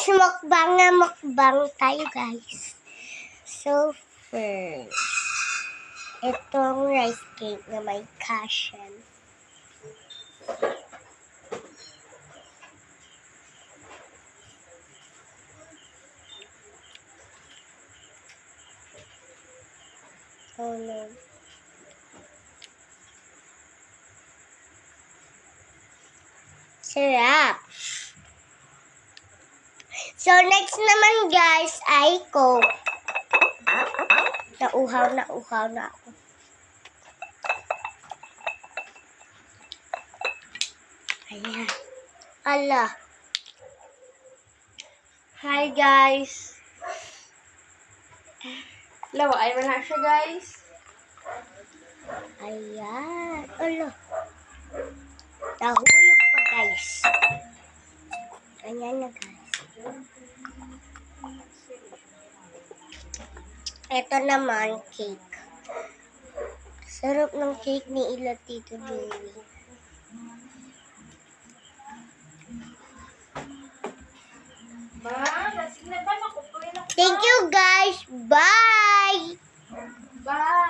guys, mukbang na mukbang tayo guys. So first, itong rice cake na may cashew. Oh no. Sarap. So next naman guys ay Coke. Nauhaw na ako. Ayan. Ala. Hi guys! Laway mo na siya guys. Ayan. Ala. Nahulog pa guys. Ayan na guys. Ito naman cake. Sarap ng cake ni Ila Tito Joey. Thank you guys. Bye. Bye!